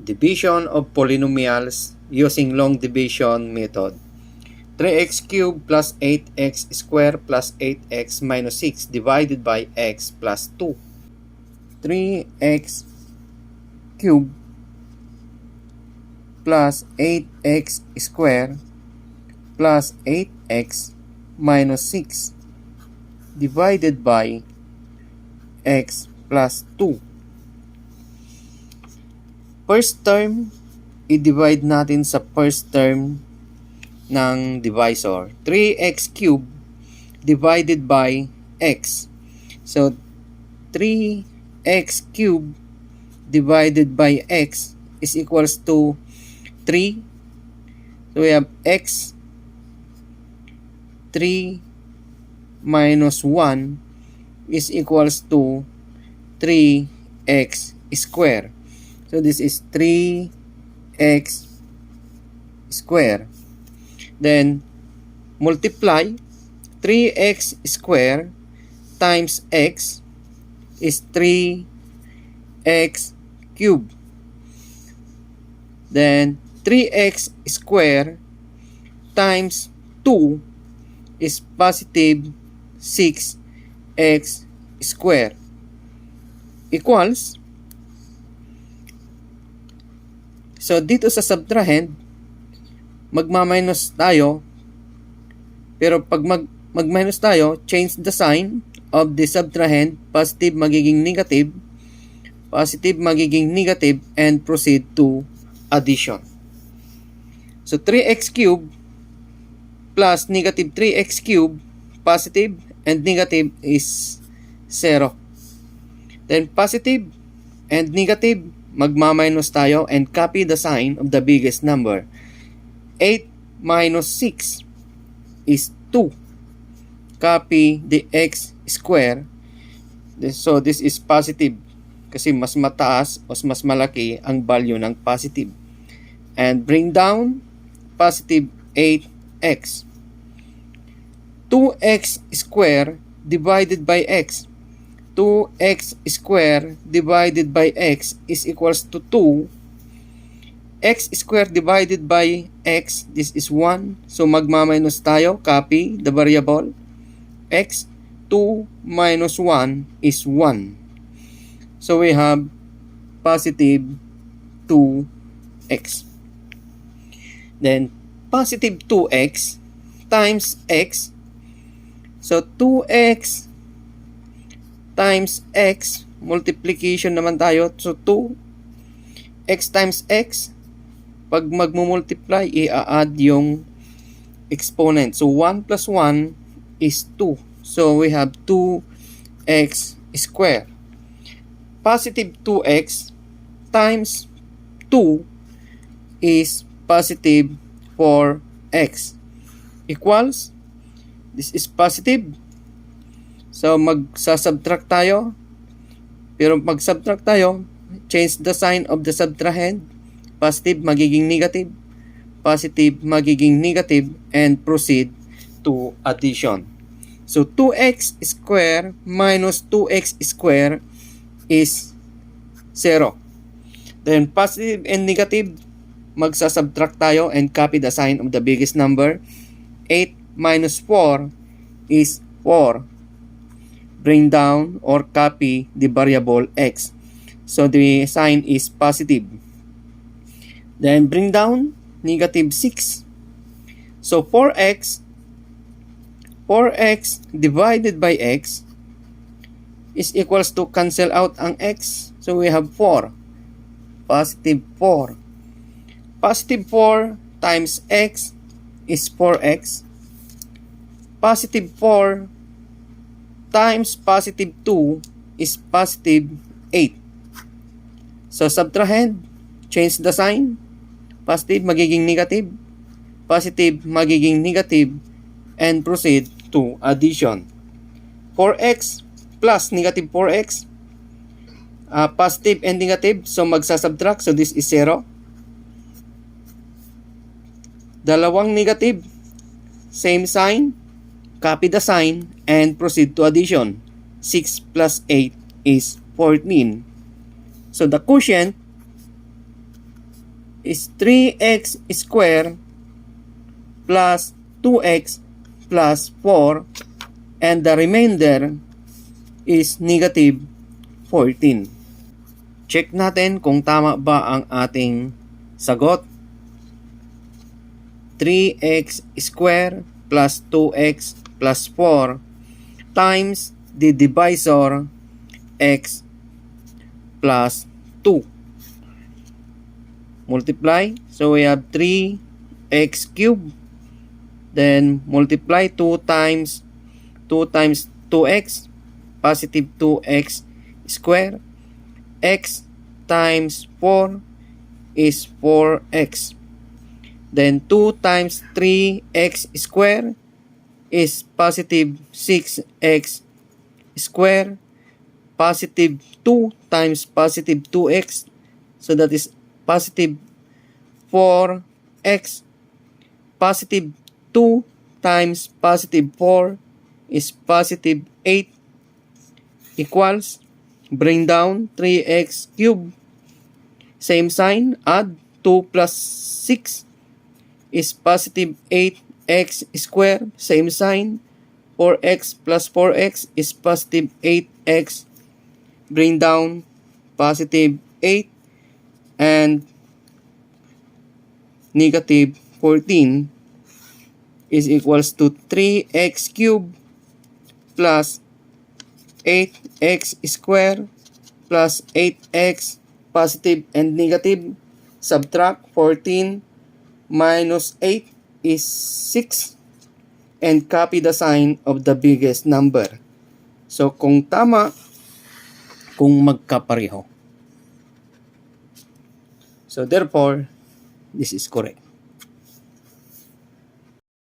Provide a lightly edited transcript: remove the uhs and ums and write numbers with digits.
Division of polynomials using long division method. 3x cubed plus 8x squared plus 8x minus 6 divided by x plus 2. 3x cubed plus 8x squared plus 8x minus 6 divided by x plus 2. First term, i-divide natin sa first term ng divisor. 3x cubed divided by x. So, 3x cubed divided by x is equals to 3. So, we have x 3 minus 1 is equals to 3x squared. So, this is 3x squared. Then, multiply 3x squared times x is 3x cubed. Then, 3x squared times 2 is positive 6x squared equals. So, dito sa subtrahend, magmaminus tayo. Pero pag mag-minus tayo, change the sign of the subtrahend. Positive magiging negative. Positive magiging negative and proceed to addition. So, 3x cubed plus negative 3x cubed, positive and negative is 0. Then, positive and negative, magmaminus tayo and copy the sign of the biggest number. 8 minus 6 is 2. Copy the x square. So, this is positive kasi mas mataas o mas malaki ang value ng positive. And bring down positive 8x. 2x square divided by x. 2x square divided by x is equals to 2. X square divided by x, this is 1. So, magmaminus tayo. Copy the variable. X, 2 minus 1 is 1. So, we have positive 2x. Then, positive 2x times x. So, 2x times x, multiplication naman tayo. So, 2, x times x, pag magmumultiply, i-add yung exponent. So, 1 plus 1 is 2. So, we have 2x squared. Positive 2x times 2 is positive 4x equals, this is positive. So, magsasubtract tayo. Pero mag-subtract tayo, change the sign of the subtrahend. Positive magiging negative. Positive magiging negative and proceed to addition. So, 2x squared minus 2x squared is 0. Then, positive and negative, magsasubtract tayo and copy the sign of the biggest number. 8 minus 4 is 4. Bring down or copy the variable x. So, the sign is positive. Then, bring down negative 6. So, 4x divided by x is equals to cancel out ang x. So, we have 4. Positive 4. Positive 4 times x is 4x. Positive 4 times positive 2 is positive 8. So, subtrahend, change the sign. Positive magiging negative. Positive magiging negative and proceed to addition. 4x plus negative 4x. Positive and negative. So, magsasubtract. So, this is 0. Dalawang negative. Same sign. Copy the sign and proceed to addition. 6 plus 8 is 14. So the quotient is 3x squared plus 2x plus 4, and the remainder is negative 14. Check natin kung tama ba ang ating sagot. 3x squared plus 2x plus 4 times the divisor x plus 2. Multiply. So we have 3x cubed. Then multiply 2 times 2x, positive 2x squared. X times 4 is 4x. Then 2 times 3x squared is positive 6x squared. Positive 2 times positive 2x, so that is positive 4x. Positive 2 times positive 4 is positive 8 equals, bring down 3x cubed, same sign, add 2 plus 6 is positive 8x squared, same sign, 4x plus 4x is positive 8x, bring down positive 8 and negative 14 is equals to 3x cubed plus 8x squared plus 8x, positive and negative, subtract 14 minus 8 is 6, and copy the sign of the biggest number. So kung tama, kung magkapareho. So therefore, this is correct.